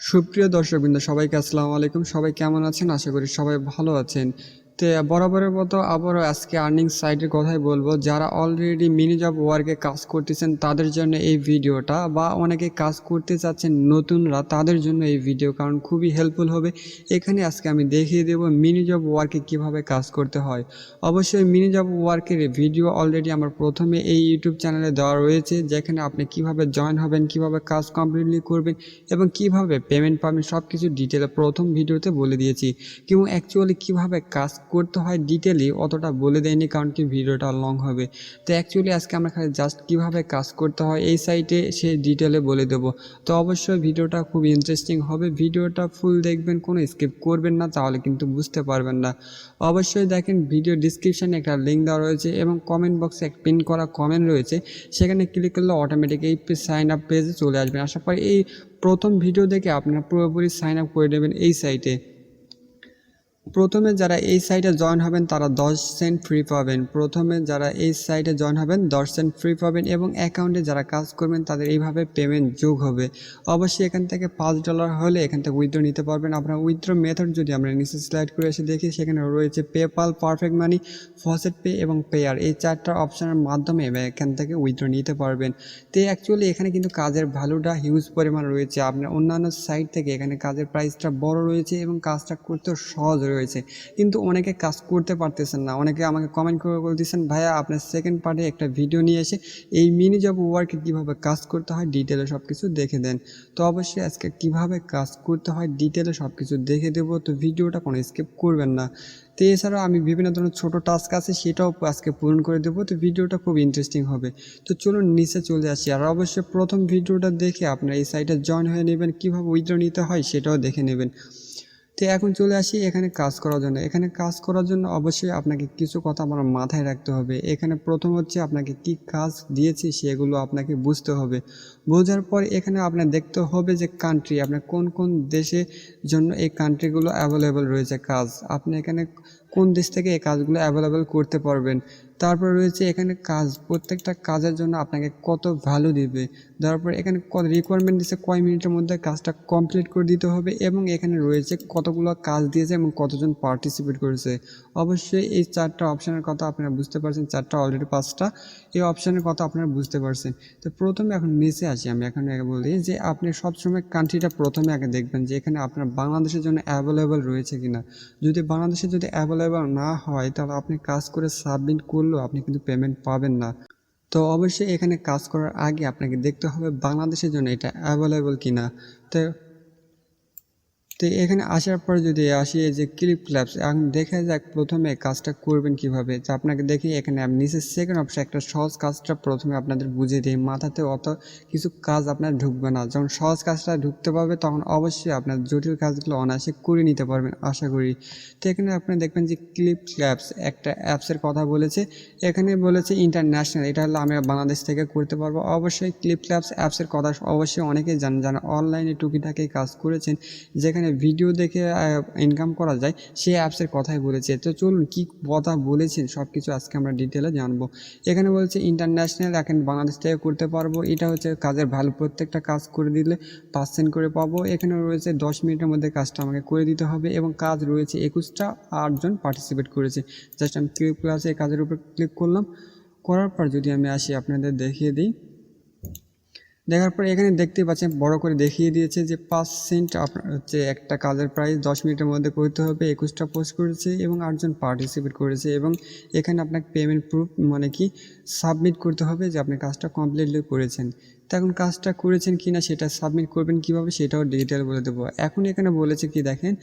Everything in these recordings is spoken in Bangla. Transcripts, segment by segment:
সুপ্রিয় দর্শকবৃন্দ সবাইকে আসসালামু আলাইকুম। সবাই কেমন আছেন? আশা করি সবাই ভালো আছেন। তো বরাবরের মতো আবারও আজকে আর্নিং সাইটের কথাই বলবো। যারা অলরেডি মিনি জব ওয়ার্কে কাজ করতেছেন তাদের জন্য এই ভিডিওটা, বা অনেকে কাজ করতে চাচ্ছেন নতুনরা তাদের জন্য এই ভিডিও, কারণ খুবই হেল্পফুল হবে। এখানে আজকে আমি দেখিয়ে দেব মিনি জব ওয়ার্কে কিভাবে কাজ করতে হয়। অবশ্যই মিনি জব ওয়ার্কের ভিডিও অলরেডি আমার প্রথমে এই ইউটিউব চ্যানেলে দেওয়া রয়েছে, যেখানে আপনি কিভাবে জয়েন হবেন, কিভাবে কাজ কমপ্লিটলি করবেন এবং কিভাবে পেমেন্ট পাবেন সব কিছু ডিটেলে প্রথম ভিডিওতে বলে দিয়েছি। কিন্তু অ্যাকচুয়ালি কিভাবে কাজ করতে হয় ডিটেলি অতটা বলে দেয়নি, কারণ কি ভিডিওটা লং হবে। তো অ্যাকচুয়ালি আজকে আমরা খালি জাস্ট কিভাবে কাজ করতে হয় এই সাইটে সে ডিটেলে বলে দেবো। তো অবশ্যই ভিডিওটা খুব ইন্টারেস্টিং হবে, ভিডিওটা ফুল দেখবেন, কোনো স্কিপ করবেন না, তাহলে কিন্তু বুঝতে পারবেন না। অবশ্যই দেখেন ভিডিও ডিসক্রিপশানে একটা লিঙ্ক দেওয়া রয়েছে এবং কমেন্ট বক্সে এক পিন করা কমেন্ট রয়েছে, সেখানে ক্লিক করলে অটোমেটিক এই সাইন আপ পেজে চলে আসবেন। আশা করি এই প্রথম ভিডিও দেখে আপনারা পুরোপুরি সাইন আপ করে নেবেন এই সাইটে। প্রথমে যারা এই সাইটে জয়েন হবেন তারা 10 সেন্ট ফ্রি পাবেন। প্রথমে যারা এই সাইটে জয়েন হবেন 10 সেন্ট ফ্রি পাবেন এবং অ্যাকাউন্টে যারা কাজ করবেন তাদের এইভাবে পেমেন্ট যোগ হবে। অবশ্যই এখান থেকে $5 হলে এখান থেকে উইথড্র নিতে পারবেন। আপনার উইথড্র মেথড যদি আমরা নিচে স্লাইড করে এসে দেখি, সেখানে রয়েছে পেপাল, পারফেক্ট মানি, ফসেট পে এবং পেয়ার। এই চারটা অপশনের মাধ্যমে এখান থেকে উইথড্র নিতে পারবেন। তো অ্যাকচুয়ালি এখানে কিন্তু কাজের ভ্যালুটা হিউজ পরিমাণ রয়েছে। আপনার অন্যান্য সাইট থেকে এখানে কাজের প্রাইসটা বড় রয়েছে এবং কাজটা করতেও সহজ রয়েছে, কিন্তু অনেকে কাজ করতে পারতেছেন না। অনেকে আমাকে কমেন্ট করে বলতেছেন, ভাইয়া আপনার সেকেন্ড পার্টে একটা ভিডিও নিয়ে এসে এই মিনি জব ওয়ার্কে কীভাবে কাজ করতে হয় ডিটেলে সব কিছু দেখে দেন। তো অবশ্যই আজকে কিভাবে কাজ করতে হয় ডিটেলে সব কিছু দেখে দেবো, তো ভিডিওটা কোনো স্কিপ করবেন না। তো এছাড়াও আমি বিভিন্ন ধরনের ছোটো টাস্ক আছে সেটাও আজকে পূরণ করে দেবো, তো ভিডিওটা খুব ইন্টারেস্টিং হবে। তো চলুন নিচে চলে আসি, আর অবশ্যই প্রথম ভিডিওটা দেখে আপনারা এই সাইটে জয়েন হয়ে নেবেন, কীভাবে উইথড্র নিতে হয় সেটাও দেখে নেবেন। তো এখন চলে আসি এখানে কাজ করার জন্য। এখানে কাজ করার জন্য অবশ্যই আপনাকে কিছু কথা আমার মাথায় রাখতে হবে। এখানে প্রথম হচ্ছে আপনাকে কি কাজ দিয়েছি সেগুলো আপনাকে বুঝতে হবে। বোঝার পর এখানে আপনার দেখতে হবে যে কান্ট্রি, আপনার কোন কোন দেশের জন্য এই কান্ট্রিগুলো অ্যাভেলেবেল রয়েছে কাজ, আপনি এখানে কোন দেশ থেকে এই কাজগুলো অ্যাভেলেবেল করতে পারবেন। তারপর রয়েছে এখানে কাজ, প্রত্যেকটা কাজের জন্য আপনাকে কত ভ্যালু দিবে, তারপর এখানে কত রিকোয়ারমেন্ট দিচ্ছে, কয় মিনিটের মধ্যে কাজটা কমপ্লিট করে দিতে হবে, এবং এখানে রয়েছে কতগুলো কাজ দিয়েছে এবং কতজন পার্টিসিপেট করেছে। অবশ্যই এই চারটা অপশানের কথা আপনারা বুঝতে পারছেন, চারটা অলরেডি পাঁচটা এই অপশানের কথা আপনারা বুঝতে পারছেন। তো প্রথমে এখন নিচে আসি, আমি এখন বলি যে আপনি সবসময় কান্ট্রিটা প্রথমে আগে দেখবেন যে এখানে আপনার বাংলাদেশের জন্য অ্যাভেলেবেল রয়েছে কিনা। যদি বাংলাদেশে যদি অ্যাভেলেবেল না হয় তাহলে আপনি কাজ করে সাবমিট করলেও আপনি কিন্তু পেমেন্ট পাবেন না। তো অবশ্যই এখানে কাজ করার আগে আপনাকে দেখতে হবে বাংলাদেশের জন্য এটা অ্যাভেলেবল কিনা। তো তো এখানে আসার পর যদি আসি এই যে ক্লিপ ক্ল্যাপস, এখন দেখা যাক প্রথমে কাজটা করবেন কিভাবে। তো আপনাকে দেখি এখানে আমি নিচের সেকেন্ড অপশন একটা সহজ কাজটা প্রথমে আপনাদের বুঝিয়ে দিই, মাথাতে অত কিছু কাজ আপনার ঢুকবে না। যখন সহজ কাজটা ঢুকতে পারবে তখন অবশ্যই আপনার জটিল কাজগুলো অনায়াসে করে নিতে পারবেন আশা করি। তো এখানে আপনি দেখবেন যে ক্লিপ ক্ল্যাপস একটা অ্যাপসের কথা বলেছে, এখানে বলেছে ইন্টারন্যাশনাল, এটা হলো আমরা বাংলাদেশ থেকে করতে পারবো। অবশ্যই ক্লিপ ক্ল্যাপস অ্যাপসের কথা অবশ্যই অনেকেই জানেন, যারা অনলাইনে টুকিটাকি কাজ করেছেন, যেখানে ভিডিও দেখে ইনকাম করা যায়, সেই অ্যাপসের কথাই বলেছে। তো চলুন কী কথা বলেছেন সব কিছু আজকে আমরা ডিটেলে জানবো। এখানে বলছে ইন্টারন্যাশনাল, এখন বাংলাদেশ থেকে করতে পারবো, এটা হচ্ছে কাজের ভ্যালু, প্রত্যেকটা কাজ করে দিলে 5 সেন্ট করে পাবো। এখানে রয়েছে 10 মিনিটের মধ্যে কাজটা আমাকে করে দিতে হবে এবং কাজ রয়েছে 21টা, 8জন পার্টিসিপেট করেছে। জাস্ট আমি ক্লিক ক্লাসে এই কাজের উপর ক্লিক করলাম, করার পর যদি আমি আসি আপনাদের দেখিয়ে দিই, দেখার পর এখানে দেখতে পাচ্ছেন বড় করে দেখিয়ে দিয়েছে যে 5 সেন্ট আপনার হচ্ছে একটা কাজের প্রাইস 10 মিনিটের মধ্যে করতে হবে। 21টা পোস্ট করেছে এবং 8জন পার্টিসিপেট করেছে, এবং এখানে আপনাকে পেমেন্ট প্রুফ মানে কি সাবমিট করতে হবে যে আপনি কাজটা কমপ্লিটলি করেছেন। তো এখন কাজটা করেছেন কি না সেটা সাবমিট করবেন কীভাবে সেটাও ডিটেল বলে দেবো। এখন এখানে বলেছে কি দেখেন,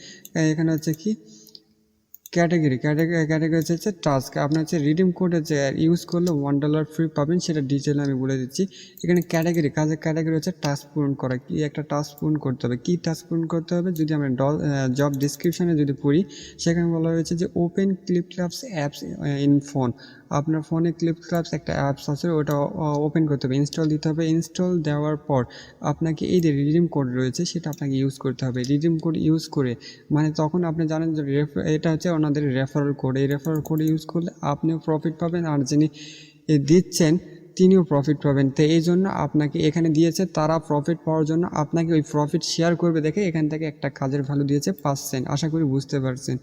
এখানে হচ্ছে কি ক্যাটাগরি হচ্ছে টাস্ক, আপনার হচ্ছে রিডিম কোড হচ্ছে ইউজ করলে $1 ফ্রি পাবেন, সেটা ডিটেলে আমি বলে দিচ্ছি। এখানে ক্যাটাগরি, কাজের ক্যাটাগরি হচ্ছে টাস্ক পূরণ করা, কি একটা টাস্ক পূরণ করতে হবে, কী টাস্ক পূরণ করতে হবে যদি আমরা জব ডিসক্রিপশানে যদি পড়ি, সেখানে বলা হয়েছে যে open clip clubs apps in phone. আপনার ফোনে ক্লিপ ক্লাবস একটা অ্যাপস আছে, ওটা ওপেন করতে হবে, ইনস্টল দিতে হবে। ইনস্টল দেওয়ার পর আপনাকে এই যে রিডিম কোড রয়েছে সেটা আপনাকে ইউজ করতে হবে। রিডিম কোড ইউজ করে মানে তখন আপনি জানেন যে এটা হচ্ছে ওনাদের রেফারেল কোড, এই রেফারেল কোড ইউজ করলে আপনিও প্রফিট পাবেন, আর যিনি দিচ্ছেন তিনিও প্রফিট পাবেন। তো এই জন্য আপনাকে এখানে দিয়েছে, তারা প্রফিট পাওয়ার জন্য আপনাকে ওই প্রফিট শেয়ার করবে দেখে এখান থেকে একটা কাজের ভ্যালু দিয়েছে 5 সেন্ট। আশা করি বুঝতে পারছেন।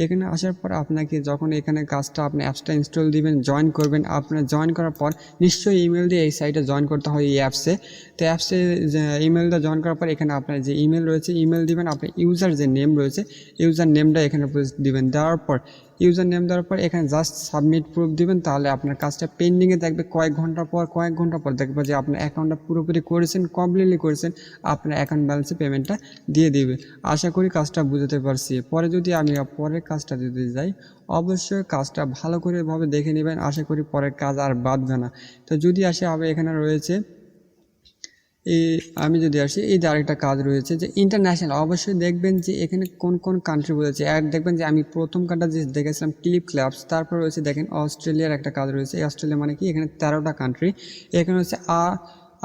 এখানে আসার পর আপনাকে যখন এখানে কাজটা আপনি অ্যাপসটা ইনস্টল দিবেন, জয়েন করবেন, আপনার জয়েন করার পর নিশ্চয়ই ইমেল দিয়ে এই সাইটে জয়েন করতে হয় এই অ্যাপসে। তো অ্যাপসে ইমেলটা জয়েন করার পর এখানে আপনার যে ইমেল রয়েছে ইমেল দিবেন, আপনার ইউজার যে নেম রয়েছে ইউজার নেমটা এখানে দিবেন। দেওয়ার পর ইউজার নেম দেওয়ার পর এখানে জাস্ট সাবমিট প্রুফ দিবেন, তাহলে আপনার কাজটা পেন্ডিংয়ে থাকবে। কয়েক ঘন্টা পর দেখবে যে আপনার অ্যাকাউন্টটা পুরোপুরি করেছেন, কমপ্লিটলি করেছেন, আপনার অ্যাকাউন্ট ব্যালেন্সে পেমেন্টটা দিয়ে দিবে। আশা করি কাজটা বুঝতে পারছি। পরে যদি আমি পরের কাজটা যদি যাই, অবশ্যই কাজটা ভালো করে ভাবে দেখে নেবেন, আশা করি পরের কাজ আর বাদবে না। তো যদি আসে আবার এখানে রয়েছে আমি যদি আসি এই যে আরেকটা কাজ রয়েছে যে ইন্টারন্যাশনাল, অবশ্যই দেখবেন যে এখানে কোন কোন কান্ট্রি বলেছে। আর দেখবেন যে আমি প্রথম কাজটা যে দেখেছিলাম ক্লিপ ক্লাবস, তারপর রয়েছে দেখেন অস্ট্রেলিয়ার একটা কাজ রয়েছে। অস্ট্রেলিয়া মানে কি, এখানে 13টা কান্ট্রি। এখানে হচ্ছে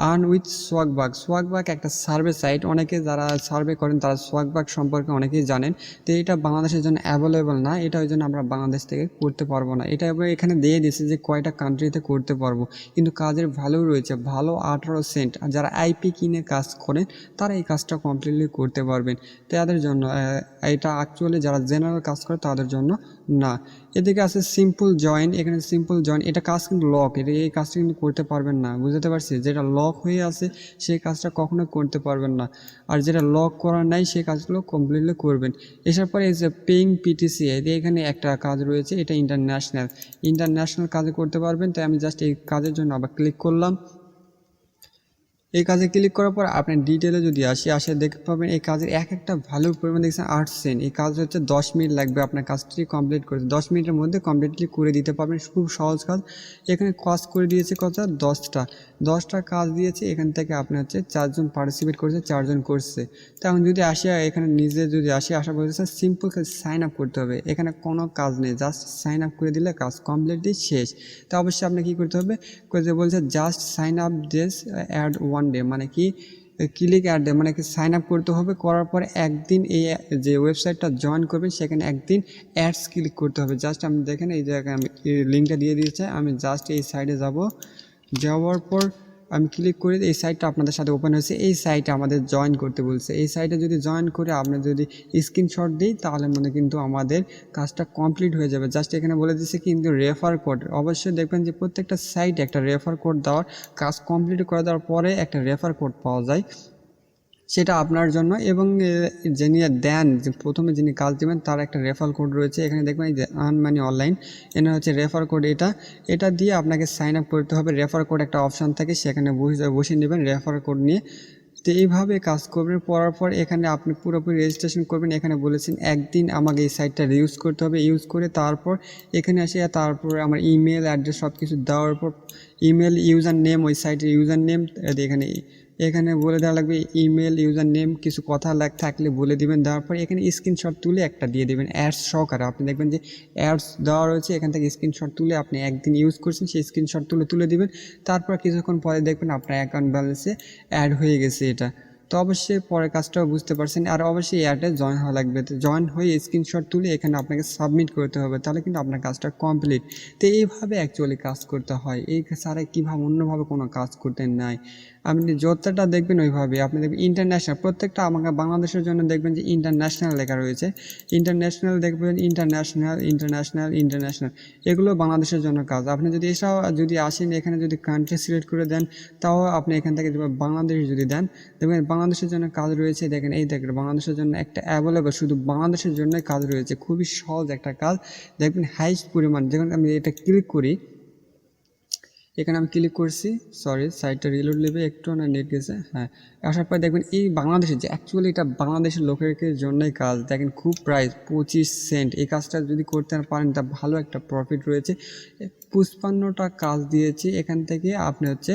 আর্ন উইথ সোয়াগবাগ একটা সার্ভে সাইট, অনেকে যারা সার্ভে করেন তারা সোয়াগবাগ সম্পর্কে অনেকেই জানেন। তো এটা বাংলাদেশের জন্য অ্যাভেলেবল না, এটা ওই জন্য আমরা বাংলাদেশ থেকে করতে পারবো না। এটা এখানে দিয়ে দিয়েছে যে কয়টা কান্ট্রিতে করতে পারবো, কিন্তু কাজের ভ্যালু রয়েছে ভালো 18 সেন্ট। আর যারা আইপি কিনে কাজ করেন তারা এই কাজটা কমপ্লিটলি করতে পারবেন। তাদের জন্য এটা অ্যাকচুয়ালি যারা জেনারেল কাজ করে তাদের জন্য না। এদিকে আছে সিম্পল জয়েন, এখানে সিম্পল জয়েন এটা কাজ কিন্তু লক, এই কাজটা কিন্তু করতে পারবেন না, বুঝতে পারছি। যেটা লক হয়ে আছে সেই কাজটা কখনো করতে পারবেন না, আর যেটা লক করা নাই সেই কাজগুলো কমপ্লিটলি করবেন। এসব পরে এই যে পেইং পিটিসি, এখানে একটা কাজ রয়েছে, এটা ইন্টারন্যাশনাল কাজে করতে পারবেন। তাই আমি জাস্ট এই কাজের জন্য আবার ক্লিক করলাম। এই কাজে ক্লিক করার পর আপনার ডিটেলে যদি আসে দেখতে পাবেন এই কাজের এক একটা ভ্যালুর পরিমাণ দেখছেন 8 সেন্ট। এই কাজ হচ্ছে 10 মিনিট লাগবে আপনার কাজটি কমপ্লিট করতে, 10 মিনিটের মধ্যে কমপ্লিটলি করে দিতে পারবেন, খুব সহজ কাজ। এখানে কাজ করে দিয়েছে কত, 10টা কাজ দিয়েছে। এখান থেকে আপনার হচ্ছে 4 জন পার্টিসিপেট করেছে, 4 জন করছে। তখন যদি আসে এখানে নিজে যদি আসা বলতেছে সিম্পল কাজ সাইন আপ করতে হবে, এখানে কোনো কাজ নেই, জাস্ট সাইন আপ করে দিলে কাজ কমপ্লিটলি শেষ। তো অবশ্যই আপনাকে কী করতে হবে, বলছে just sign up this ad 1 day, মানে কি ক্লিক অ্যাড ডে, মানে কি সাইন আপ করতে হবে। করার পরে একদিন এই যে ওয়েবসাইটটা জয়েন করবেন সেখানে একদিন অ্যাডস ক্লিক করতে হবে। জাস্ট আমি দেখেন এই জায়গায় আমি লিঙ্কটা দিয়ে দিয়েছে, আমি জাস্ট এই সাইডে যাওয়ার পর আমি ক্লিক করে এই সাইটটা আপনাদের সাথে ওপেন হয়েছে। এই সাইটে আমাদের জয়েন করতে বলছে। এই সাইটে যদি জয়েন করে আমরা যদি স্ক্রিনশট দিই তাহলে মানে কিন্তু আমাদের কাজটা কমপ্লিট হয়ে যাবে। জাস্ট এখানে বলে দিচ্ছে কিন্তু রেফার কোড, অবশ্যই দেখবেন যে প্রত্যেকটা সাইটে একটা রেফার কোড দেওয়ার, কাজ কমপ্লিট করে দেওয়ার পরে একটা রেফার কোড পাওয়া যায়, সেটা আপনার জন্য। এবং যিনি দেন, যে প্রথমে যিনি কাজ দেবেন তার একটা রেফার কোড রয়েছে। এখানে দেখবেন এই যে আর্ন মানি অনলাইন, এখানে হচ্ছে রেফার কোড, এটা দিয়ে আপনাকে সাইন আপ করতে হবে। রেফার কোড একটা অপশান থাকে, সেখানে বসিয়ে নেবেন রেফার কোড নিয়ে। তো এইভাবে কাজ করবেন। পড়ার পর এখানে আপনি পুরোপুরি রেজিস্ট্রেশন করবেন। এখানে বলেছেন একদিন আমাকে এই সাইটটা ইউজ করতে হবে, ইউজ করে তারপর এখানে আসে তারপর আমার ইমেল অ্যাড্রেস সব কিছু দেওয়ার পর ইমেল ইউজার নেম, ওই সাইটের ইউজার নেম এখানে বলে দেওয়া লাগবে। ইমেল ইউজার নেম কিছু কথা থাকলে বলে দিবেন, দেওয়ার পর এখানে স্ক্রিনশট তুলে একটা দিয়ে দেবেন অ্যাডস সহকারে। আপনি দেখবেন যে অ্যাডস দেওয়া রয়েছে, এখান থেকে স্ক্রিনশট তুলে আপনি একদিন ইউজ করছেন সেই স্ক্রিনশট তুলে দিবেন। তারপর কিছুক্ষণ পরে দেখবেন আপনার অ্যাকাউন্ট ব্যালেন্সে অ্যাড হয়ে গেছে এটা। তো অবশ্যই পরের কাজটাও বুঝতে পারছেন। আর অবশ্যই অ্যাডে জয়েন হওয়া লাগবে, তো জয়েন হয়ে স্ক্রিনশট তুলে এখানে আপনাকে সাবমিট করতে হবে, তাহলে কিন্তু আপনার কাজটা কমপ্লিট। তো এইভাবে অ্যাকচুয়ালি কাজ করতে হয়, এই ছাড়া কীভাবে অন্যভাবে কোনো কাজ করতে নাই। আপনি যতটা দেখবেন ওইভাবে আপনি দেখবেন ইন্টারন্যাশনাল, প্রত্যেকটা আমাকে বাংলাদেশের জন্য দেখবেন যে ইন্টারন্যাশনাল লেখা রয়েছে। ইন্টারন্যাশনাল দেখবেন ইন্টারন্যাশনাল এগুলো বাংলাদেশের জন্য কাজ। আপনি যদি এসব যদি আসেন এখানে যদি কান্ট্রি সিলেক্ট করে দেন, তাও আপনি এখান থেকে বাংলাদেশ যদি দেন দেখবেন বাংলাদেশের জন্য কাজ রয়েছে। দেখেন বাংলাদেশের জন্য একটা অ্যাভেলেবল, শুধু বাংলাদেশের জন্যই কাজ রয়েছে, খুবই সহজ একটা কাজ। দেখবেন হাইস্ট পরিমাণ, যখন আমি এটা ক্লিক করি, এখানে আমি ক্লিক করছি, সরি সাইটটা রিলোড নেবে একটু, না নেট গেছে, হ্যাঁ আসার পর দেখবেন এই বাংলাদেশের যে অ্যাকচুয়ালি এটা বাংলাদেশের লোকের জন্যই কাজ। দেখেন খুব প্রাইস 25 সেন্ট, এই কাজটা যদি করতে পারেন তা ভালো একটা প্রফিট রয়েছে। 55টা কাজ দিয়েছি, এখান থেকে আপনি হচ্ছে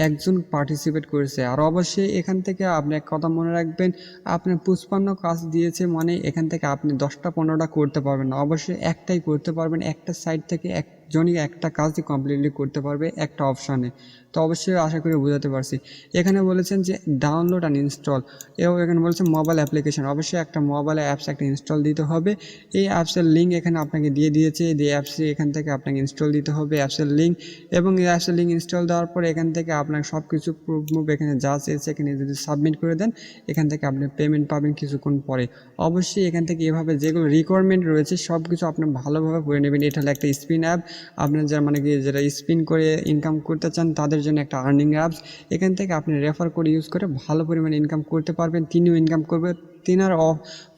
একজন পার্টিসিপেট করেছে। আর অবশ্যই এখান থেকে আপনি এক কথা মনে রাখবেন, আপনি 55 কাজ দিয়েছে মানে এখান থেকে আপনি 10টা 15টা করতে পারবেন না, অবশ্যই একটাই করতে পারবেন। একটা সাইট থেকে একজনই একটা কাজই কমপ্লিটলি করতে পারবে একটা অপশানে। তো তো অবশ্যই আশা করি বোঝাতে পারছি। এখানে বলেছেন যে ডাউনলোড অ্যান্ড ইনস্টল, এবং এখানে বলেছেন মোবাইল অ্যাপ্লিকেশন, অবশ্যই একটা মোবাইল অ্যাপস একটা ইনস্টল দিতে হবে। এই অ্যাপসের লিঙ্ক এখানে আপনাকে দিয়ে দিয়েছে, এই অ্যাপসে এখান থেকে আপনাকে ইনস্টল দিতে হবে অ্যাপসের লিঙ্ক, এবং এই অ্যাপসের লিঙ্ক ইনস্টল দেওয়ার পর এখান থেকে আপনার সব কিছু প্রুফ এখানে যা চেয়েছে এখানে যদি সাবমিট করে দেন এখান থেকে আপনি পেমেন্ট পাবেন কিছুক্ষণ পরে। অবশ্যই এখান থেকে এভাবে যেগুলো রিকোয়ারমেন্ট রয়েছে সব কিছু আপনি ভালোভাবে করে নেবেন। এটা হলো একটা স্পিন অ্যাপ, আপনার যারা মানে কি যারা স্পিন করে ইনকাম করতে চান তাদের জন্য একটা আর্নিং অ্যাপস। এখান থেকে আপনি রেফার করে ইউজ করে ভালো পরিমাণে ইনকাম করতে পারবেন, তিনিও ইনকাম করবে, তিনার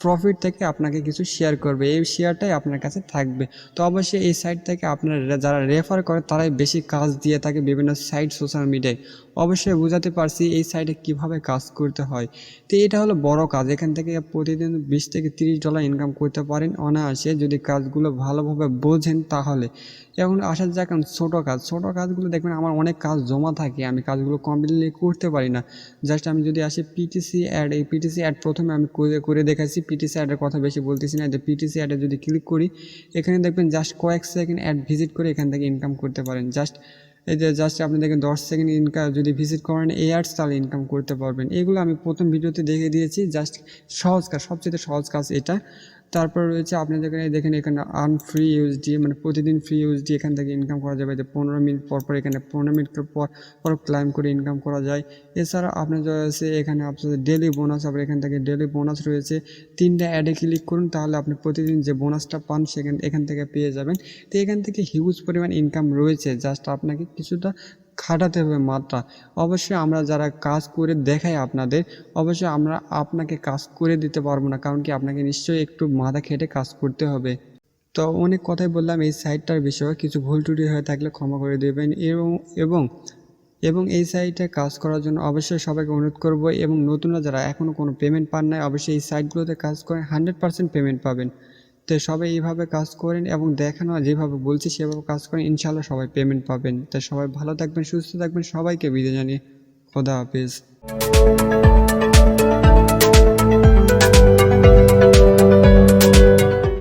প্রফিট থেকে আপনাকে কিছু শেয়ার করবে, এই শেয়ারটাই আপনার কাছে থাকবে। তো অবশ্যই এই সাইট থেকে আপনার যারা রেফার করে তারাই বেশি কাজ দিয়ে থাকে বিভিন্ন সাইট সোশ্যাল মিডিয়ায়। অবশ্যই বোঝাতে পারছি এই সাইটে কিভাবে কাজ করতে হয়। তো এটা হলো বড় কাজ, এখান থেকে প্রতিদিন $20 থেকে $30 ইনকাম করতে পারেন অনায়াসে যদি কাজগুলো ভালোভাবে বোঝেন তাহলে। এখন আসা যাক ছোটো কাজ, ছোটো কাজগুলো দেখবেন আমার অনেক কাজ জমা থাকে, আমি কাজগুলো কমপ্লিটলি করতে পারি না। জাস্ট আমি যদি আসি পিটিসি অ্যাড, এই পিটিসি অ্যাড প্রথমে আমি করে দেখাচ্ছি, পিটিসি অ্যাডের কথা বেশি বলতেছি না। যে পিটিসি অ্যাডে যদি ক্লিক করি এখানে দেখবেন জাস্ট কয়েক সেকেন্ড অ্যাড ভিজিট করে এখান থেকে ইনকাম করতে পারেন। এই যে আপনি দেখেন 10 সেকেন্ড ইনকাম যদি ভিজিট করেন এই অ্যাডস তাহলে ইনকাম করতে পারবেন। এগুলো আমি প্রথম ভিডিওতে দেখে দিয়েছি, জাস্ট সহজ কাজ, সবচেয়ে সহজ কাজ এটা। তারপর রয়েছে আপনি দেখেন এখানে আর্ন ফ্রি ইউএসডি, মানে প্রতিদিন ফ্রি ইউএসডি এখান থেকে ইনকাম করা যাবে। যে 15 মিনিট পর এখানে 15 মিনিট পর ক্লাইম করে ইনকাম করা যায়। এছাড়া আপনার রয়েছে এখানে আপনাদের ডেলি বোনাস, আবার এখান থেকে ডেলি বোনাস রয়েছে। 3টা অ্যাডে ক্লিক করুন তাহলে আপনি প্রতিদিন যে বোনাসটা পান এখান থেকে পেয়ে যাবেন। তো এখান থেকে হিউজ পরিমাণ ইনকাম রয়েছে, জাস্ট আপনাকে কিছুটা খাটাতে হবে মাত্রা। অবশ্যই আমরা যারা কাজ করে দেখাই আপনাদের, অবশ্যই আমরা আপনাকে কাজ করে দিতে পারবো না, কারণ কি আপনাকে নিশ্চয়ই একটু মাথা খেটে কাজ করতে হবে। তো অনেক কথাই বললাম এই সাইটটার বিষয়ে, কিছু ভুল ত্রুটি হয়ে থাকলে ক্ষমা করে দেবেন। এবং এই সাইটে কাজ করার জন্য অবশ্যই সবাইকে অনুরোধ করব, এবং নতুনরা যারা এখনও কোনো পেমেন্ট পান নাই অবশ্যই এই সাইটগুলোতে কাজ করেন, 100% পেমেন্ট পাবেন। তো সবাই এইভাবে কাজ করেন এবং দেখানো যেভাবে বলছি সেভাবে কাজ করেন, ইনশাআল্লাহ সবাই পেমেন্ট পাবেন। তো সবাই ভালো থাকবেন, সুস্থ থাকবেন, সবাইকে বিদায় জানিয়ে খোদা হাফেজ।